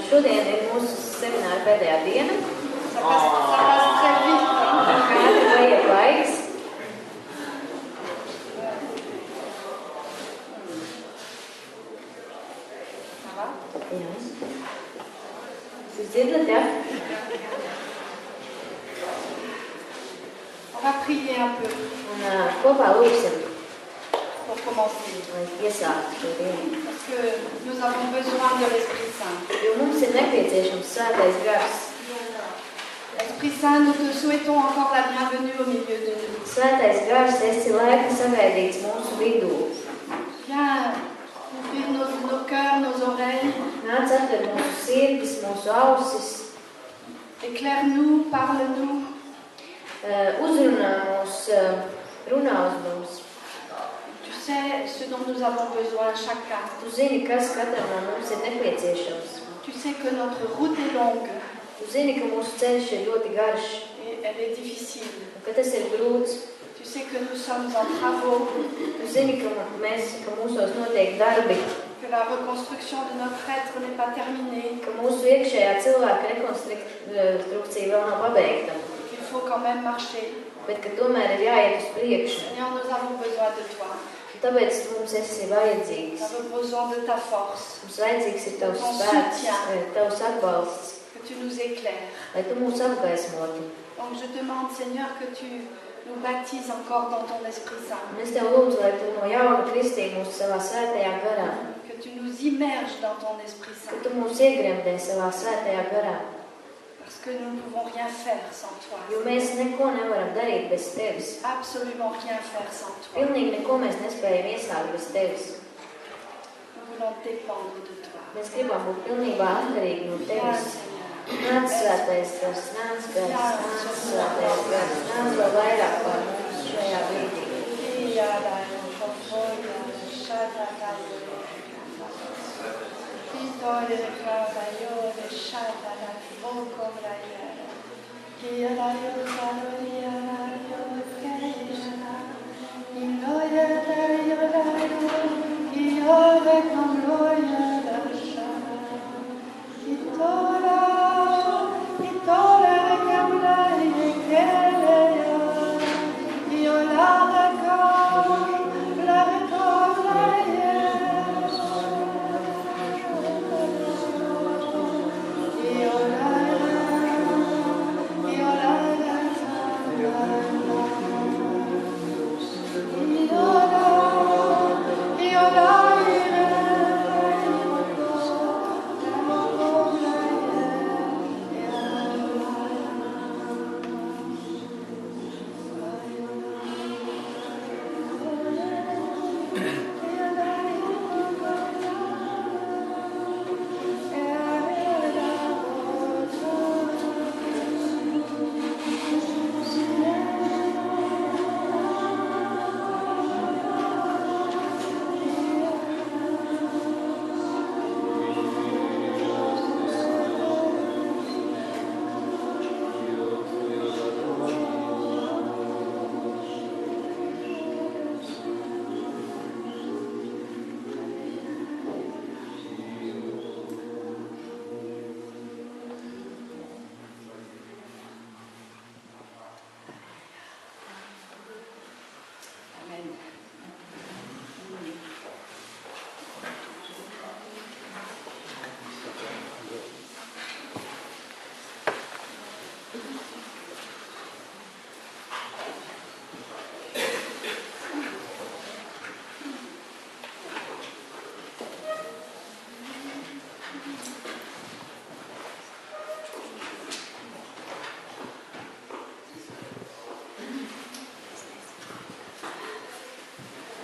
Šodien ir mūsu semināra pēdējā diena. Ça passe très vite. Ātri paiet laiks. Ça va? Jā. Jūs dzirdat, ja? On va prier un peu Un kopā lūksim, pour commencer. lai iesāktu šo dienu. Parce que nous avons besoin de l'Esprit Saint. Jo mums ir nepieciešams svētais gars. Esprit Saint, nous te souhaitons encore la bienvenue au milieu de nous. Svētais gars, esi laipni sagaidīts mūsu vidū. Viens ouvrir nos cœurs, nos oreilles. Nāc atver mūsu sirdis, mūsu ausis, Éclaire-nous, parle-nous. Uzrunā mūs, runā uz mums. Tu sais ce dont nous avons besoin chacun. Tu zini, kas katram no mums ir nepieciešams. Tu sais que notre route est longue Tu zini, ka mūsu ceļš ir ļoti garš, et elle est difficile. un ka tas ir grūts. Tu sais que nous sommes en travaux, Tu zini, ka mūsos notiek darbi, que la reconstruction de notre être n'est pas terminée, ka mūsu iekšējā cilvēka rekonstrukcija vēl nav pabeigta, qu'il faut quand même marcher. bet ka tomēr ir jāiet uz priekšu. Seigneur, nous avons besoin de toi. Tāpēc mums esi vajadzīgs. Nous avons besoin de ta force, Mums vajadzīgs ir tavs Ton spēks, soutien. tavs atbalsts, que tu nous éclaires. lai tu mūs apgaismotu. Donc je demande, Seigneur, que tu nous baptises encore dans ton Esprit Saint, Un es tev lūdzu, lai tu no jauna kristī mūs savā svētajā garā, que tu nous immerges dans ton Esprit ka Saint, tu mūs iegremdē savā svētajā garā, parce que nous ne pouvons rien faire sans toi. jo mēs neko nevaram darīt bez tevis. Absolument rien faire sans toi. Pilnīgi neko mēs nespējam iesākt bez tevis. Nous voulons dépendre de toi. Mēs gribam būt pilnībā atkarīgi no Viens, tevis. Seigneur. Nāc svētais gars, nāc gars, nāc svētais gars, nāc vēl vairāk par mums šajā brīdī.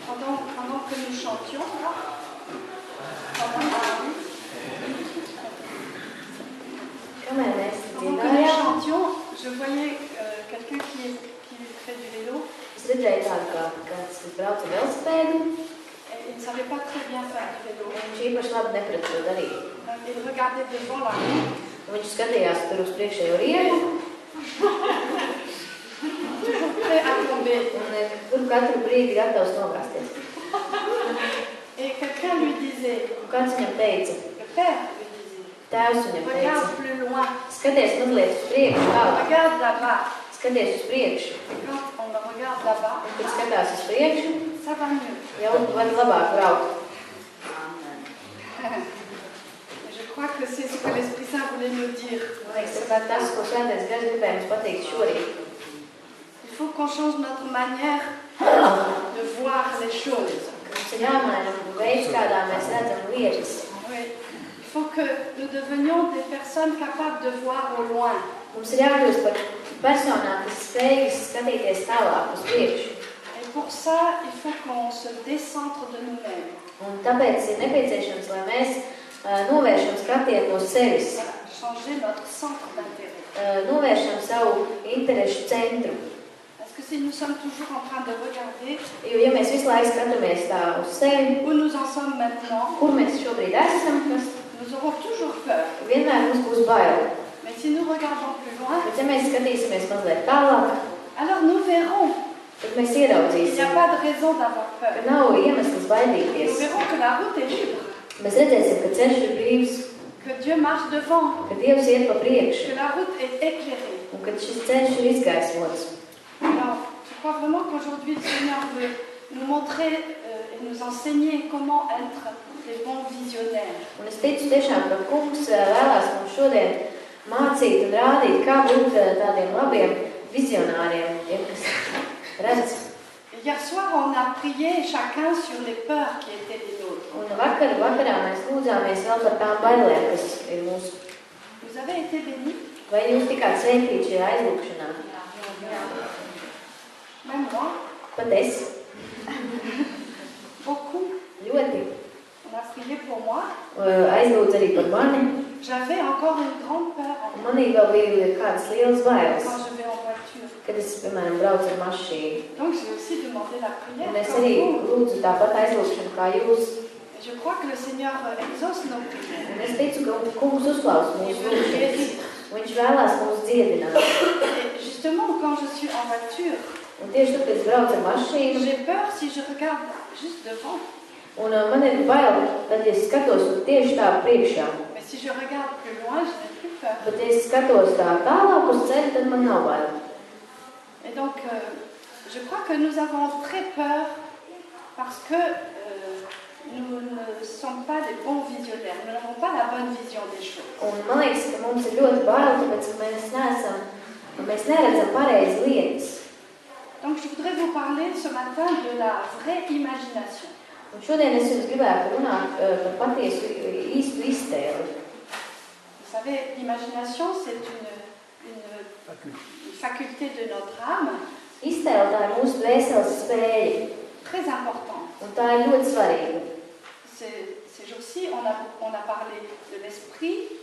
Pendant que nous chantions, Kamēr mēs pendant que nous dziedājām, chantions, je voyais quelqu'un qui fait du vélo es redzēju tādu, kā kāds brauc ar velosipēdu, et il ne savait pas très bien faire du vélo. viņš īpaši labi neprata to darīt. Il regardait devant la roue. Viņš skatījās tur uz priekšējo rievu, Prêt à tomber. un tur katru brīdi gatavs nogāzties. Et quelqu'un lui disait, Un kāds viņam teica, le père lui disait, Tēvs viņam teica, regarde plus loin, skaties mazliet uz priekšu, tālāk, regarde là-bas. skaties uz priekšu. Et quand on me regarde là-bas, Un, kad skatās uz priekšu, ça va mieux. jau var labāk braukt. Je crois que c'est ce que l'Esprit Saint voulait nous dire. Man liekas, tas ir tas, ko Svētais Gars gribēja mums pateikt šorīt. Il faut qu'on change notre manière de voir les choses. Mums ir jāmaina veids, kādā mēs redzam lietas. Oui. Il faut que nous devenions des personnes capables de voir au loin. Mums ir jākļūst par personām, kas spējas skatīties tālāk uz priekšu. Et pour ça, il faut qu'on se décentre de nous-mêmes. Un tāpēc ir nepieciešams, lai mēs novēršam skatienu no sevis, Changer notre centre d'intérêt. novēršam savu interešu centru. Parce que si nous sommes toujours en train de regarder Jo, ja mēs visu laiku skatāmies tā uz sevi, où nous en sommes maintenant, kur mēs šobrīd esam, nous aurons toujours peur. vienmēr mums būs bail. Mais si nous regardons plus loin, Bet ja mēs skatīsimies mazliet tālāk, alors nous verrons tad mēs qu'il n'y a ieraudzīsim, pas de raison d'avoir ka peur. nav iemesls Nous baidīties. verrons que la route est libre, Mēs redzēsim, ka ceļš ir brīvs, que Dieu marche devant, ka Dievs iet pa priekšu que la route est éclairée. un ka šis ceļš ir izgaismots. Alors, je crois vraiment qu'aujourd'hui, le Seigneur veut nous montrer et nous enseigner comment être des bons visionnaires. Un es ticu tiešām, ka Kungs vēlās mums šodien mācīt un rādīt, kā būt tādiem labiem vizionāriem, tiem, kas redz. Hier soir, on a prié chacun sur les peurs qui étaient les nôtres. Un vakarā mēs lūdzāmies vēl par tām bailēm, kas ir mūsu. Vous avez été bénis, Vai jūs tikāt svētīti šajā aizlūkšanā? même moi, Pat es. beaucoup. Ļoti. On a prié pour moi. Aizlūdz arī par mani. J'avais encore une grande peur Manī vēl bija kādas lielas bailes, quand je vais en voiture. kad es, piemēram, braucu ar mašīnu. Donc j'ai aussi demandé la prière. Un es comme arī vous. lūdzu tāpat aizlūkšanu kā jūs. Et je crois que le Seigneur exauce nos prières. Un es ticu, ka Kungs uzklaus Il mūsu veut nous lūgšanas. guérir. Viņš vēlās mūs dziedināt. Et justement, quand je suis en voiture, Un tieši tad, kad es braucu ar mašīnu, j'ai peur si je regarde juste devant. un man ir bail, tad, ja es skatos tieši tā priekšā. Mais si je regarde plus loin, je n'ai plus peur. Bet, ja es skatos tā tālāk uz ceļu, tad man nav bail. Et donc, je crois que nous avons très peur parce que nous ne sommes pas des bons visionnaires. Nous n'avons pas la bonne vision des choses. Un man liekas, ka mums ir ļoti bail, tāpēc, ka mēs neredzam pareizi lietas. Donc, je voudrais vous parler ce matin de la vraie imagination. Un šodien es jums gribētu runāt par patiesu īstu iztēli. Vous savez, l'imagination, c'est une faculté de notre âme Iztēle tā ir mūsu dvēseles spēja, très importante. un tā ir ļoti svarīga. Ces jours-ci, on a parlé de l'esprit,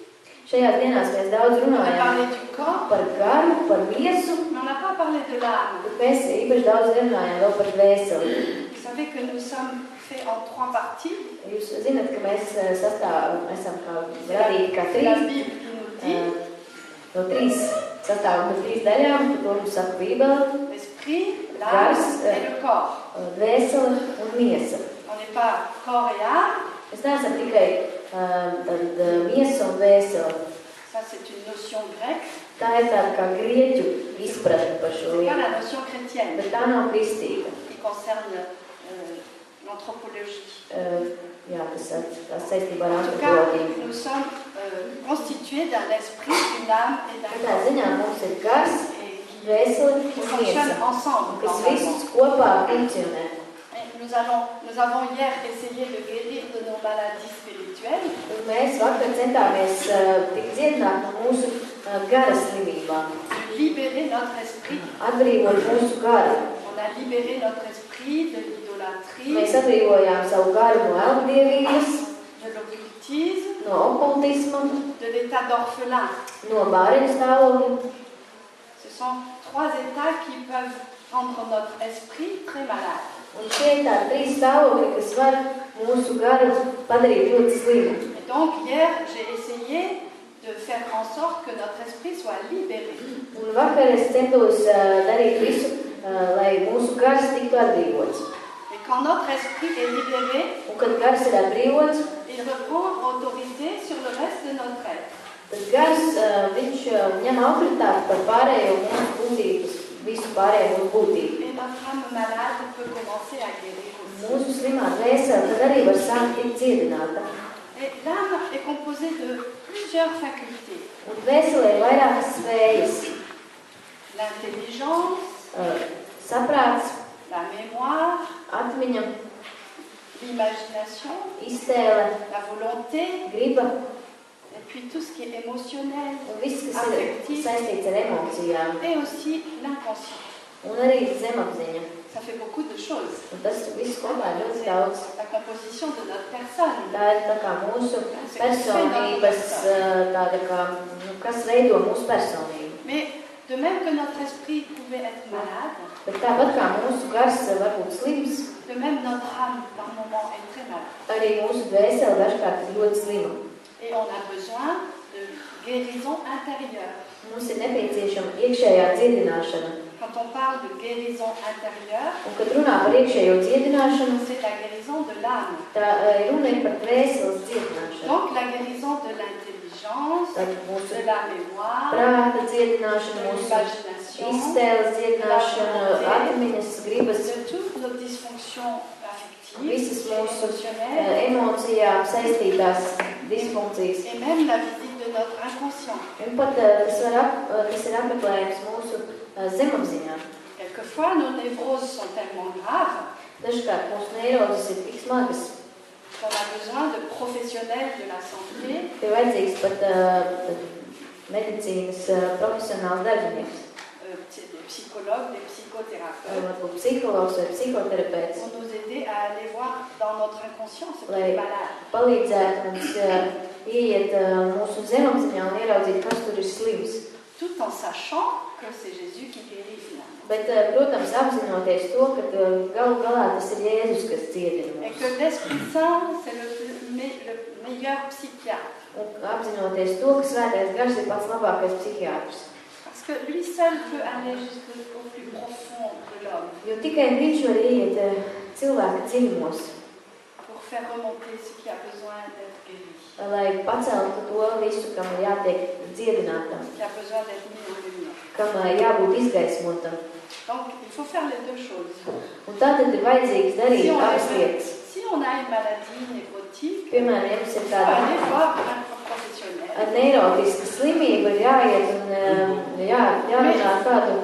Šajās dienās mēs daudz on a runājam parlé du corps, par garu, par miesu, mais on n'a pas parlé de l'âme. bet mēs īpaši daudz runājam vēl par dvēseli. Vous savez que nous sommes faits en 3 parties. Jūs zināt, ka mēs esam kā radīti kā C'est la trīs, Bible qui nous dit no trīs sastāvam no 3 daļām, to mums saka Bībele, l'esprit, l'âme et le corps. dvēsele un miesa. On n'est pas corps et âme, Mēs neesam tikai tad miesa un dvēsele. ça c'est une notion grecque, Tā ir tāda kā grieķu izpratne par šo c'est pas lietu, la notion chrétienne bet tā nav kristīga. qui concerne l'anthropologie. Jā, tas saistībā ar En tout cas, antropoloģiju. nous sommes constitués d'un esprit, d'une âme et d'un Katrā corps. ziņā mums ir gars, Et dvēsele qui un fonctionnent miesa, ensemble. kas normalement. viss kopā funkcionē. Et nous avons hier essayé de guérir de nos maladies spirituelles. Un mēs vakar centāmies tik dziedināt no mūsu gara slimībām, De libérer notre esprit. atbrīvot mūsu garu. On a libéré notre esprit de l'idolâtrie, Mēs atbrīvojām savu garu no elgdievības, de l'occultisme, no okultisma, de l'état d'orphelin. no bāreņu stāvokļa. Ce sont 3 états qui peuvent rendre notre esprit très malade. Un šie ir tādi 3 stāvokļi, kas var mūsu garu padarīt ļoti slimu. Et donc hier, j'ai essayé de faire en sorte que notre esprit soit libéré. Un vakar es centos darīt visu, lai mūsu gars tiktu atbrīvots. Et quand notre esprit est libéré, Un kad gars ir atbrīvots, il reprend autorité sur le reste de notre être. Tad gars viņš ņem autoritāti par pārējo mūsu būtības, visu pārējo mūsu būtību. Et notre âme malade peut commencer à guérir aussi. Mūsu slimā dvēsele tad arī var sākt tikt dziedināta. Et l'âme est composée de plusieurs facultés. Un dvēselē ir vairākas spējas. L'intelligence, Saprāts, la mémoire, atmiņa, l'imagination, iztēle, la volonté, griba et puis tout ce qui est émotionnel, un viss, kas ir saistīts ar emocijām. et aussi l'inconscient. Un arī zemapziņa. Ça fait beaucoup de choses. Un tas viss kopā ir ļoti daudz. La composition de notre personne. Tā ir tā kā mūsu personības, tāda kā, kas veido mūsu personību. Mais de même que notre esprit pouvait être malade, Bet tāpat kā mūsu gars var būt slims, de même notre âme par moment est très malade. arī mūsu dvēsele dažkārt ir ļoti slima. Et on a besoin de guérison intérieure. Mums ir nepieciešama iekšējā dziedināšana. Quand on parle de guérison intérieure, Un, kad runā par iekšējo dziedināšanu, c'est la guérison de l'âme. tā runa ir par dvēseles dziedināšanu. Donc la guérison de l'intelligence, Tad mūsu de la mémoire, prāta de dziedināšana, mūsu l'imagination, iztēles dziedināšana, atmiņas, gribas, de toutes nos dysfonctions affectives, visas mūsu émotionnelles, emocijām saistītās disfunkcijas. et même la visite de notre inconscient. Un pat tas ir apmeklējums mūsu zemapziņā. Quelquefois, nos névroses sont tellement graves Dažkārt mūsu neirozes ir tik smagas, qu'on a besoin de professionnels de la santé ka ir vajadzīgs pat medicīnas profesionāls darbinieks. des psychologues, des psychothérapeutes, Varbūt psihologs vai psihoterapeits, pour nous aider à aller voir dans notre inconscient ce qui lai est malade. palīdzētu mums ieiet mūsu zemapziņā un ieraudzīt, kas tur ir slims. Tout en sachant que c'est Jésus qui guérit finalement. Bet, protams, apzinoties to, ka galu galā tas ir Jēzus, kas dziedina Et mūs. que l'Esprit Saint, c'est le meilleur psychiatre. Un apzinoties to, ka Svētais Gars ir pats labākais psihiatrs. Parce que lui seul peut aller jusqu'au plus profond de l'homme Jo tikai viņš var ieiet cilvēka dziļumos, pour faire remonter ce qui a besoin d'être guéri, lai paceltu to visu, kam ir jātiek dziedinātam, qui a besoin d'être mis en lumière. kam jābūt izgaismotam. Donc, il faut faire les deux choses. Un tātad ir vajadzīgs darīt abas lietas. Si on a une maladie névrotique, Piemēram, ja mums ir il faut tāda aller voir un professionnel. neirotiska slimība, ir jāiet un jārunā ar kādu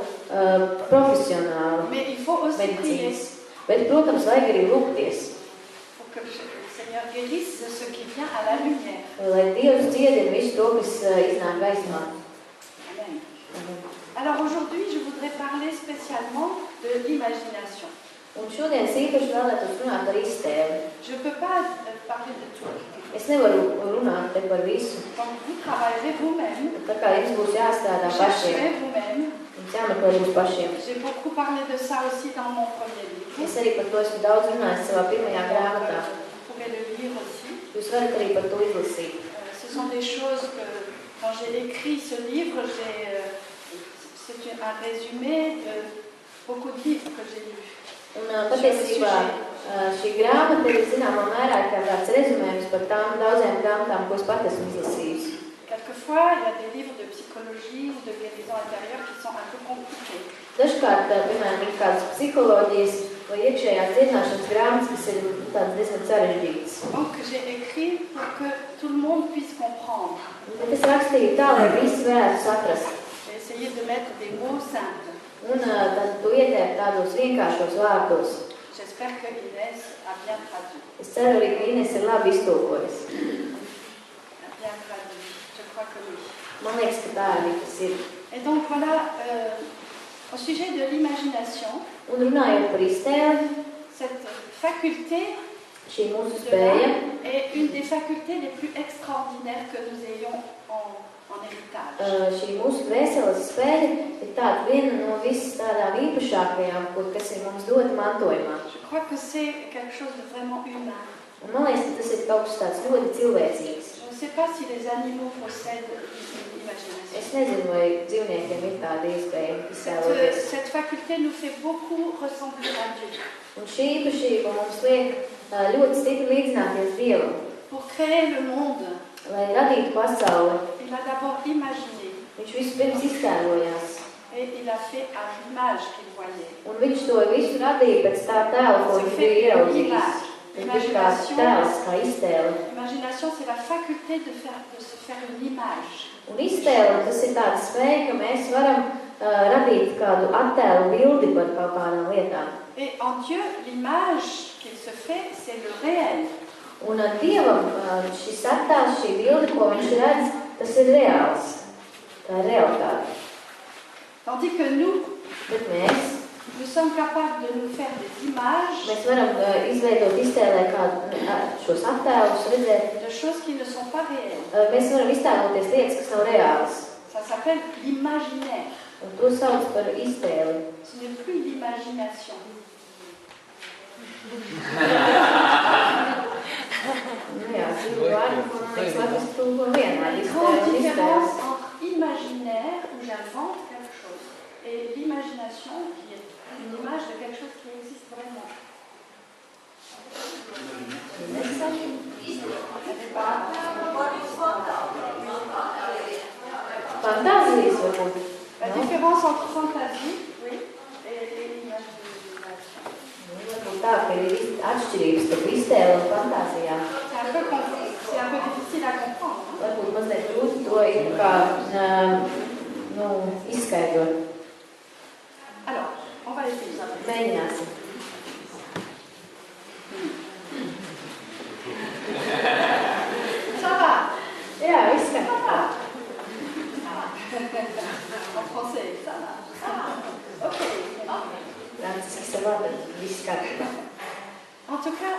profesionālu Mais il faut aussi prier medicīnas. Bet, protams, vajag arī lūgties, pour que le Seigneur guérisse ce qui vient à la lumière. lai Dievs dziedina visu to, kas iznāk gaismā. Amen. Alors aujourd'hui, je voudrais parler spécialement de l'imagination. Un šodien īpaši vēlētos runāt par iztēli. Je ne peux pas parler de tout. Es nevaru runāt te par visu. Donc vous travaillerez vous-même, Tā kā jums būs jāstrādā pašiem, chercherez vous-même. jums jāmeklē jums pašiem. J'ai beaucoup parlé de ça aussi dans mon premier livre. Es arī par to esmu daudz runājis savā pirmajā grāmatā. Vous pourrez le lire aussi. Jūs varat arī par to izlasīt. Ce sont des choses que, quand j'ai écrit ce livre, c'est un résumé de beaucoup de livres que j'ai lus. Un patiesībā šī grāmata ir zināmā mērā kā tāds rezumējums par tām daudzajām grāmatām, ko es pat esmu izlasījusi. Quelquefois, il y a des livres de psychologie ou de guérison intérieure qui sont un peu compliqués. Dažkārt, piemēram, ir kādas psiholoģijas vai iekšējās dziedināšanas grāmatas, kas ir tādas diezgan sarežģītas. Donc j'ai écrit pour que tout le monde puisse comprendre. Bet es rakstīju tā, lai visi varētu saprast. J'ai essayé de mettre des mots simples. Un tad to ieteikt tādos vienkāršos vārdos. J'espère que Inès a bien traduit. Es ceru arī, ka Ines ir labi iztulkojusi. A bien traduit. Je crois que oui. Man liekas, ka tā arī tas ir. Et donc voilà, au sujet de l'imagination, Un runājot par iztēli, cette faculté šī mūsu de spēja l'âme est une des facultés les plus extraordinaires que nous ayons en héritage. Šī mūsu dvēseles spēja ir tāda viena no visas tādām īpašākajām, kas ir mums dota mantojumā. Je crois que c'est quelque chose de vraiment humain. Un man liekas, ka tas ir kaut kas tāds ļoti cilvēcīgs. Je ne sais pas si les animaux possèdent l'imagination. Es nezinu, vai dzīvniekiem ir tāda iespēja iztēloties. Cette faculté nous fait beaucoup ressembler à Dieu. Un šī īpašība mums liek ļoti stipri līdzināties Dievam. pour créer le monde, lai radītu pasauli, il a d'abord imaginé viņš vispirms iztēlojās. et il a fait à l'image qu'il voyait. Un viņš to visu radīja pēc tā tēla, ko viņš bija ieraudzījis. Tas bija kā tēls, kā iztēle. L'imagination, c'est la faculté de se faire une image. Un iztēle, tas ir tāda spēja, ka mēs varam radīt kādu attēlu bildi par kaut kādām lietām. Et en Dieu, l'image qu'il se fait, c'est le réel. Un Dievam šis attēls, šī bilde, ko viņš redz, tas ir reāls. Tā ir realitāte. Tandis que nous, Bet mēs sommes capables de nous faire des images varam izveidot, iztēlēt kādu šos attēlus, redzēt. de choses qui ne sont pas réelles. Mēs varam iztēloties lietas, kas nav reālas. Ça s'appelle l'imaginaire. Un to sauc par iztēli. Ce n'est plus l'imagination. Jā, zīvu vārdu, ko man liekas, latvijas tulko vienādi. Il y a une grande différence entre imaginaire, où j'invente quelque chose, et l'imagination, qui est une image de quelque chose qui existe vraiment. Fantāzijas varbūt. La différence entre fantasie, oui, et imagination. Varbūt tā, ka ir atšķirības starp iztēli un fantāzijām. C'est un peu difficile à comprendre. Hein? Varbūt mazliet grūti to ir kā izskaidrot. Alors, on va essayer. Mēģināsim. Ça va? Jā, viss kārtībā. En français, ça va. Ok. Franciski savā, bet viss kārtībā. En tout cas,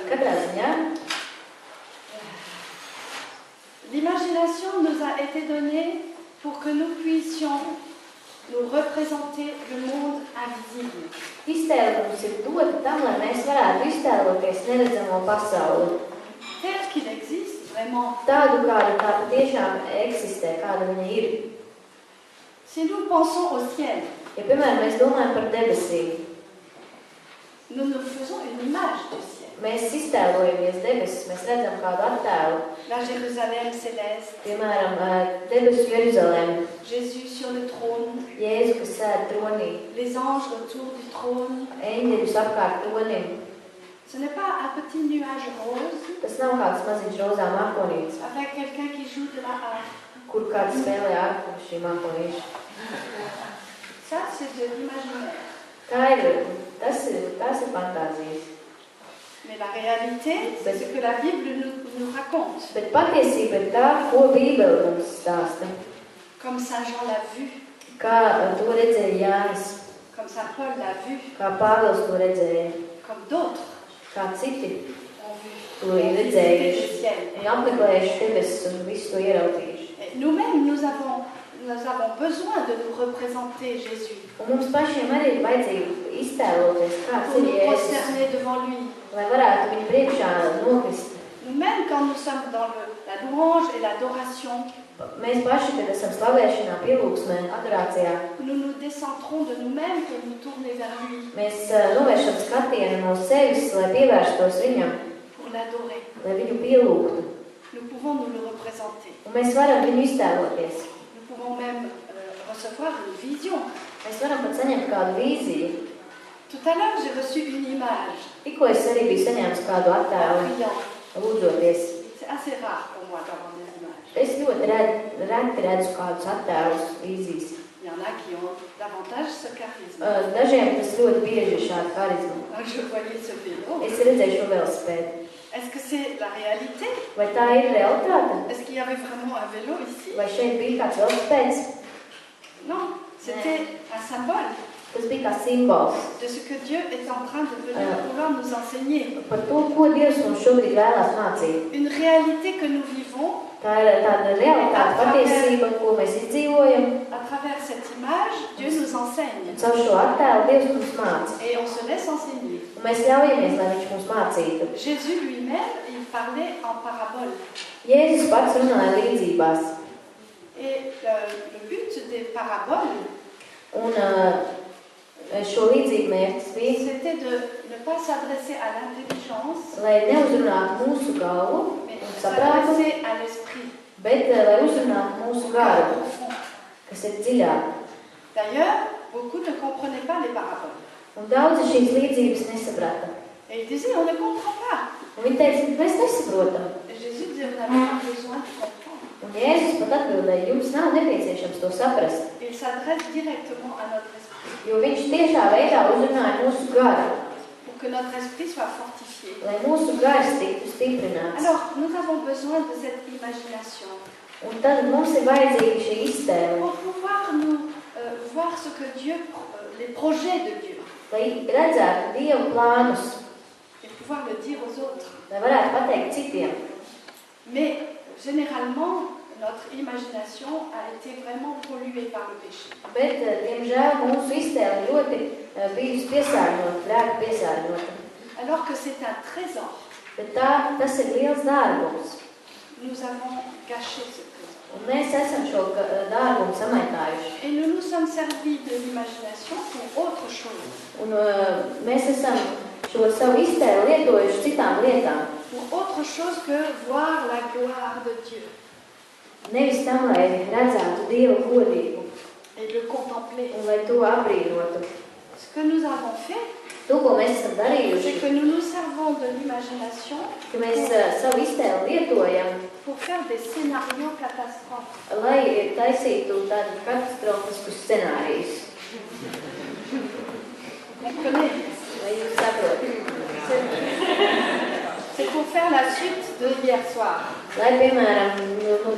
Katrā ziņā l'imagination nous a été donnée pour que nous puissions nous représenter le monde invisible. iztēle mums ir dota tam, lai mēs varētu iztēloties neredzamo pasauli. Tel qu'il existe vraiment. Tādu, kāda tā patiešām eksistē, kāda viņa ir. Si nous pensons au ciel, Ja, piemēram, mēs domājam par debesīm, nous nous faisons une image du ciel. mēs iztēlojamies debesis, mēs redzam kādu attēlu. La Jérusalem céleste, Piemēram, debesu Jeruzalem, Jésus sur le trône, Jēzu, kas sēd tronī, les anges autour du trône. eņģeļus apkārt tronim. Ce n'est pas un petit nuage rose Tas nav kāds maziņš rozā mākonīts, avec quelqu'un qui joue de la harpe. kur kāds spēlē ārpus šī mākonīša. Ça, c'est de l'imaginaire. Tas ir fantāzijas. Mais la réalité, c'est ce que la Bible nous raconte. Bet patiesība ir tā, ko Bībele mums stāsta. Comme Saint Jean l'a vu, Kā to redzēja Jānis, comme Saint Paul l'a vu, kā Pāvils to redzēja, comme d'autres kā citi ont vu. to ir Visiter redzējuši. le ciel. Viņi apmeklējuši debesis un visu to ieraudzījuši. Et nous-mêmes, nous avons besoin de nous représenter Jésus, Un mums pašiem arī ir vajadzība iztēloties, kāds pour ir nous Jēzus, prosterner devant lui. lai varētu viņu priekšā nokrist. Nous-mêmes, quand nous sommes dans la louange et l'adoration, Mēs paši, kad esam slavēšanā, pielūgsmē, adorācijā, nous nous décentrons de nous-mêmes pour nous tourner vers lui, mēs novēršam skatienu no sevis, lai pievērstos viņam, pour l'adorer. lai viņu pielūgtu. Nous pouvons nous le représenter. Un mēs varam viņu iztēloties. Nous pouvons même recevoir une vision. Mēs varam pat saņemt kādu vīziju. Tout à l'heure, j'ai reçu une image Tikko es arī biju saņēmis kādu en attēlu, priant. lūdzoties. C'est assez rare pour moi d'avoir des images. Es ļoti reti redzu kādus attēlus, vīzijas. Il y en a qui ont davantage ce charisme. Dažiem tas ļoti bieži ir šāda harizma. Donc, je voyais ce vélo. Es redzēju šo velosipēdu. Est-ce que c'est la réalité? Vai tā ir realitāte? Est-ce qu'il y avait vraiment un vélo ici? Vai šeit bija kāds velosipēds? Non, c'était un symbole Tas bija kā simbols de ce que Dieu est en train de venir vouloir nous enseigner. par to, ko Dievs mums šobrīd vēlās mācīt. Une réalité que nous vivons Tā ir tāda realitāte, patiesība, ko mēs izdzīvojam. à travers cette image, Dieu nous enseigne. Caur šo attēlu Dievs mums māca. Et on se laisse enseigner. Un mēs ļaujamies, lai viņš mums mācītu. Jésus lui-même, il parlait en parabole. Jēzus pats runāja līdzībās. Et le but des paraboles, Un šo līdzību mērķis bija, c'était de ne pas s'adresser à l'intelligence, lai neuzrunātu mūsu galvu, mais mūsu saprātu, s'adresser à l'esprit. bet lai uzrunātu mūsu garu, Profond. kas ir dziļāk. D'ailleurs, beaucoup ne comprenaient pas les paraboles. Un daudzi šīs līdzības nesaprata. Et ils disaient, on ne comprend pas. Un viņi teica, mēs nesaprotam. Et Jésus disait, vous n'avez pas besoin de comprendre. Un Jēzus pat atbildēja, jums nav nepieciešams to saprast, Il s'adresse directement à notre esprit, jo viņš tiešā veidā uzrunāja mūsu garu, pour que notre esprit soit fortifié. lai mūsu gars tiktu stiprināts. Alors, nous avons besoin de cette imagination Un tad mums ir vajadzīga šī iztēle, pour pouvoir nous voir ce que Dieu, les projets de Dieu, lai redzētu Dieva plānus, et pouvoir le dire aux autres. lai varētu pateikt citiem. Mais généralement, notre imagination a été vraiment polluée par le péché. Bet, diemžēl, mūsu iztēle ļoti bijusi piesārņota, grēka piesārņota. Alors que c'est un trésor, Bet tas ir liels dārgums. nous avons gâché ce trésor. Un mēs esam šo dārgumu samaitājuši. Et nous nous sommes servis de l'imagination pour autre chose, Un mēs esam šo savu iztēli lietojuši citām lietām. pour autre chose que voir la gloire de Dieu Nevis tam, lai redzētu Dieva godību et le contempler. un lai to aprīnotu. Ce que nous avons fait, To, ko mēs esam c'est darījuši, que nous nous servons de l'imagination ka mēs savu iztēli lietojam, pour faire des scénarios catastrophes. lai taisītu tādu katastrofisku scenārijus. Vous comprenez? Lai jūs saprotat. C'est pour faire la suite de hier soir. Lai, piemēram,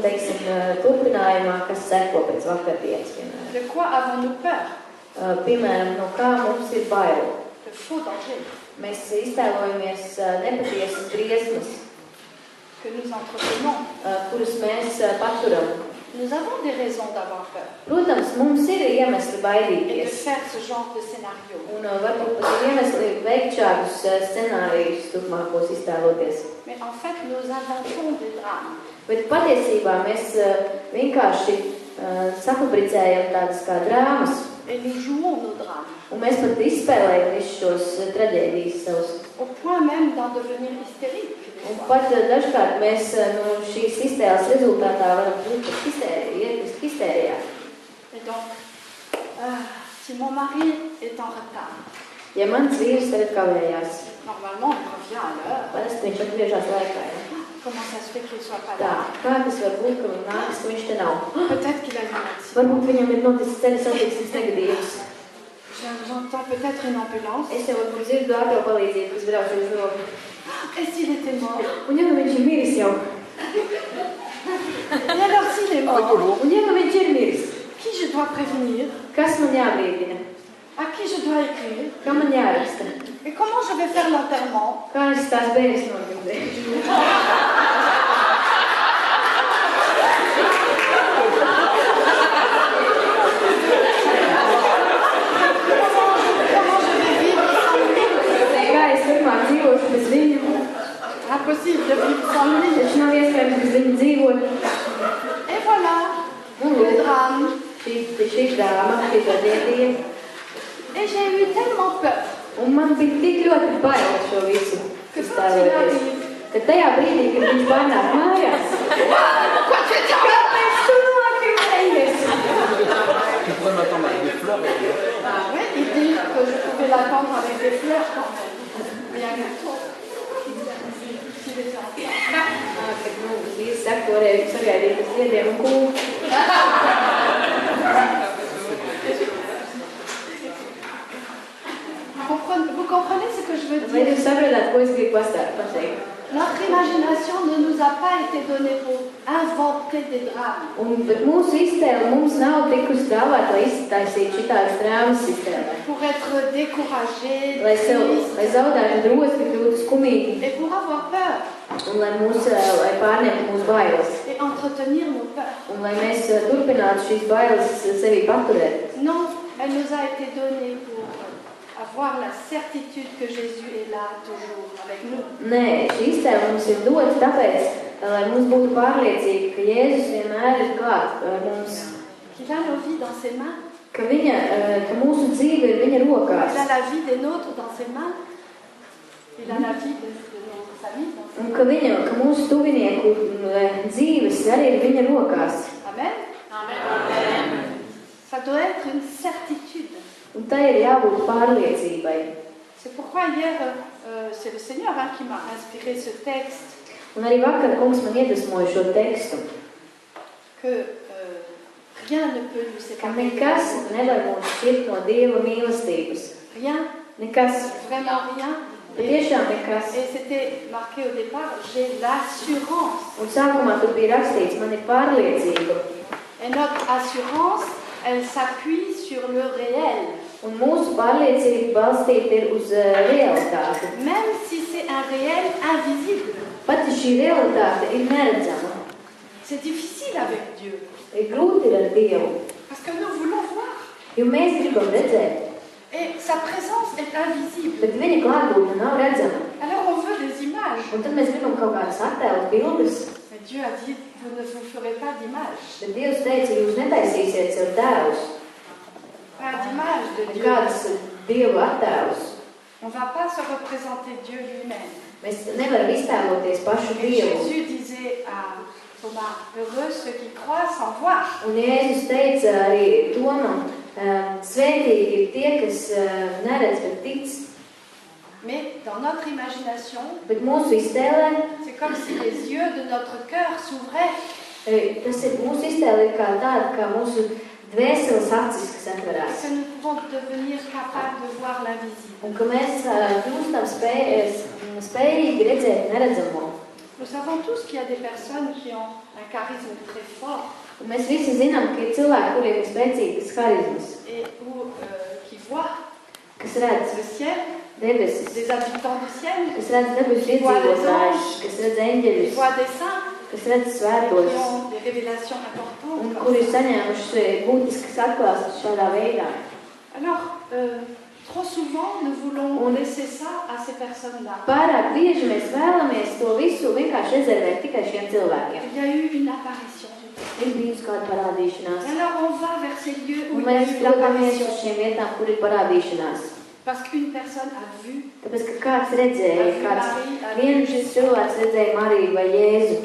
teiksim, turpinājumā, kas seko pēc vakardienas, piemēram. De quoi avons-nous peur? Piemēram, no kā mums ir bail. De faux dangers Mēs iztēlojamies nepatiesas briesmas, que nous entretenons. kuras mēs paturam. Nous avons des raisons d'avoir peur Protams, mums ir iemesli et de baidīties. faire ce genre de scénario. Un varbūt pat ir iemesli veikt šādus scenārijus turpmākos iztēloties. Mais en fait, nous inventons des drames. Bet patiesībā mēs vienkārši safabricējam tādas kā drāmas. Et nous jouons nos drames. Un mēs pat izspēlējam visus šos traģēdijas savus. Au point même d'en devenir hystériques. Un pat dažkārt mēs no šīs iztēles rezultātā varam būt pat iekrist histērijā. Et donc, si mon mari est en retard, Ja mans vīrs tagad kavējās, normalement il revient à l'heure. parasti viņš atgriežas laikā. Ja? Comment ça se fait qu'il ne soit pas Tā, là? kā tas var būt, ka viņš nāks, ka viņš te nav? Peut-être qu'il a eu un accident. Varbūt viņam ir noticis ceļa satiksmes negadījums. J'entends peut-être une ambulance. Es jau varbūt dzirdu ārto palīdzību, kas brauc uz robu. Et s'il était mort? Un ja nu viņš ir miris jau? Et alors s'il est mort, Un ja nu viņš ir miris? qui je dois prévenir? Kas man jābrīdina? À qui je dois écrire? Kā man jāraksta? Et comment je vais faire l'enterrement? Kā es tās bērnes nogirdēju? Comment je vais vivre sans lui? Kā es turpmāk dzīvošu bez viņu? Impossible de vivre sans lui. Taču nav iespējams bez viņa dzīvot. Et voilà, le drame. Šī drāma, šī traģēdija. Et j'ai eu tellement peur Un man bija tik ļoti bail par šo visu que quand il iztēloties. arrive, Ka tajā brīdī, kad viņš pārnāk mājās, pourquoi tu es là? kāpēc tu nokritējies? Tu pourrais m'attendre avec des fleurs. Ah oui, il dit que je pouvais l'attendre avec des fleurs quand même. Mais un gâteau. S'il était en retard. Kad vīrs saka, ka varēja sagaidīt uz ziediem un kūku. Vous comprenez ce que je veux Vai dire? jūs saprotat, ko es gribu pateikt? Notre imagination ne nous a pas été donnée pour inventer des drames. Bet mūsu iztēle mums nav tikusi dāvāta, lai iztaisītu šitādas drāmas iztēlē. Pour être découragé, Lai triste, zaudētu drosmi, kļūtu skumīgi et pour avoir peur un lai pārņemtu mūsu bailes. et entretenir nos peurs. Un lai mēs turpinātu šīs bailes sevī paturēt. Non, elle nous a été donnée pour avoir la certitude que Jésus est là toujours avec nous. Nē, šī iztēle mums ir dota tāpēc, lai mums būtu pārliecība, ka Jēzus vienmēr ir klāt ar mums. Qu'il a nos vies dans ses mains, Ka mūsu dzīve ir viņa rokās. qu'il a la vie des nôtres dans ses mains. et dans la vie de nos familles. Un ka mūsu tuvinieku dzīves arī ir viņa rokās. Amen. Amen. Ça doit être une certitude. Un tai ir jābūt pārliecībai. C'est pourquoi hier, c'est le Seigneur qui m'a inspiré ce texte. Un arī vakar kungs man iedvesmoja šo tekstu. Que rien ne peut nous Ka séparer. nekas nevar mūs šķirt no Dieva mīlestības. Rien, Nekas, vraiment rien. tiešām nekas. Et c'était marqué au départ, j'ai l'assurance. Un sākumā tur bija rakstīts, man ir pārliecība. Et notre assurance, elle s'appuie sur le réel. Un mūsu pārliecība balstīta ir uz realitāti. Même si c'est un réel invisible. Pat ja šī realitāte ir neredzama, C'est difficile avec Dieu. ir grūti ir ar Dievu, Parce que nous voulons voir. jo mēs gribam redzēt, Et sa présence est invisible. bet viņa klātbūtne nav redzama. Alors on veut des images. Un tad mēs gribam kaut kādas attēlus, bildes, Mais Dieu a dit, vous ne vous ferez pas d'image. bet Dievs teica, jūs netaisīsiet sev tēvus, Pas d'image de Dieu. nekādas Dievu attēlus. On ne va pas se représenter Dieu lui-même. Mēs nevaram iztēloties pašu Et Dievu. Jésus disait à Thomas, heureux ceux qui croient sans voir. Un Jēzus teica arī Tomam, svētīgi ir tie, kas neredz, bet tic. Mais dans notre imagination, Bet mūsu iztēlē, c'est comme si les yeux de notre cœur s'ouvraient. tas ir mūsu iztēle ir kā tāda, kā mūsu dvēseles acis, kas atverās. Que nous pouvons devenir capables de voir l'invisible. Un ka mēs kļūstam spējīgi redzēt neredzamo. Nous savons tous qu'il y a des personnes qui ont un charisme très fort Un mēs visi zinām, ka ir cilvēki, kuriem ir spēcīgas harizmas, et qui voient kas redz le ciel, debesis, des habitants du ciel, kas redz debesu iedzīvotājus, kas redz qui eņģeļus, voient des saints, kas redz qui svētos, ont des révélations un importantes. kuri ir saņēmuši būtiskas atklāsmes šādā veidā. Alors, trop souvent, nous voulons laisser ça à ces personnes-là. Pārāk bieži mēs vēlamies to visu vienkārši rezervēt tikai šiem cilvēkiem. Il y a eu une apparition. Ir bijusi kāda parādīšanās. Alors, on va vers ces lieux où Un il y a mēs eu dodamies l'apparition. uz šiem vietām, kur ir parādīšanās. Parce qu'une personne a vu, Tāpēc, ka kāds redzēja, viens cilvēks redzēja Mariju vai Jēzu.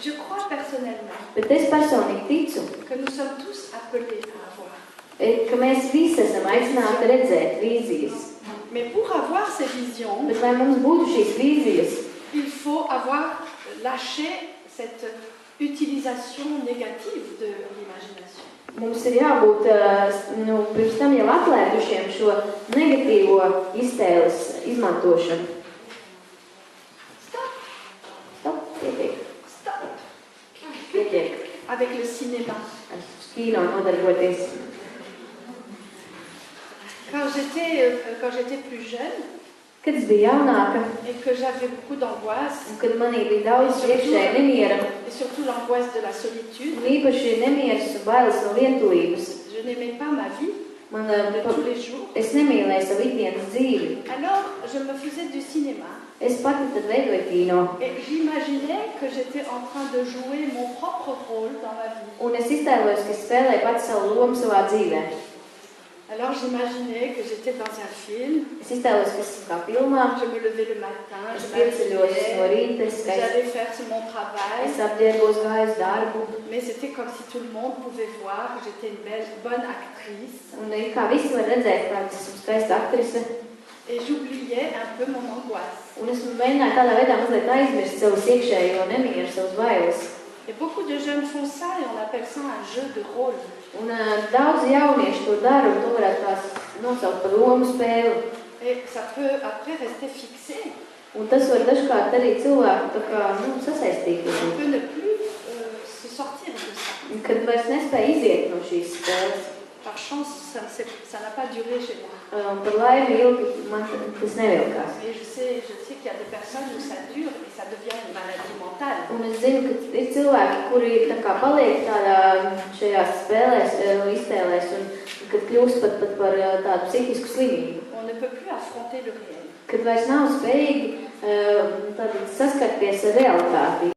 je crois personnellement Bet es personīgi ticu, que nous sommes tous appelés à voir. ka mēs visi esam aicināti redzēt vīzijas. Mais pour avoir ces visions, Bet, lai mums būtu šīs vīzijas, il faut avoir lâché cette utilisation négative de l'imagination. mums ir jābūt pirms tam jau atlēdušiem šo negatīvo iztēles izmantošanu. Stop, Stop, pietiek. stop. Pietiek. Avec le cinéma. Ar kīno nodarboties. Quand j'étais plus jeune Kad es biju jaunāka, et que j'avais beaucoup d'angoisse, un kad manī bija daudz iekšēja nemiera, et surtout l'angoisse de la solitude, un īpaši nemieras un bailes no vientulības, je n'aimais pas ma vie man, de tous les jours. es nemīlēju savu ikdienas dzīvi. Alors, je me faisais du cinéma Es pati tad veidoju kino, et j'imaginais que j'étais en train de jouer mon propre rôle dans ma vie. un es iztēlojos, ka es spēlēju pati savu lomu savā dzīvē. Alors, j'imaginais que j'étais dans un film, Es iztēlojos, ka es esmu kā filmā, je me levais le matin, es je pieceļos no m'habillais, rīta, j'allais faire mon travail, es apģērbos, gāju uz darbu, mais c'était comme si tout le monde pouvait voir que j'étais une bonne actrice un it kā visi var redzēt, kā es esmu skaista aktrise, et j'oubliais un peu mon angoisse. un es mēģināju tādā veidā mazliet aizmirst savus iekšējo nemieru, savus bailes. Et beaucoup de jeunes font ça et on appelle ça un jeu de rôle. Un daudz jaunieši to dara, un to varētu tās nosaukt par lomu spēli. Et ça peut après rester fixé. Un tas var dažkārt arī cilvēku tā kā, sasaistīt. On peut ne plus se sortir de ça. Kad vairs nespēja iziet no šīs spēles. Par chance, ça n'a pas duré chez moi. Par laimi ilgi man tas nevilkās. Et je sais qu'il y a des personnes où ça dure et ça devient une maladie mentale. Un es zinu, ka ir cilvēki, kuri tā kā paliek tādā šajās spēlēs, iztēlēs, un kad kļūst pat par tādu psihisku slimību. On ne peut plus affronter le réel. Kad vairs nav spējīgi saskarties ar realitāti.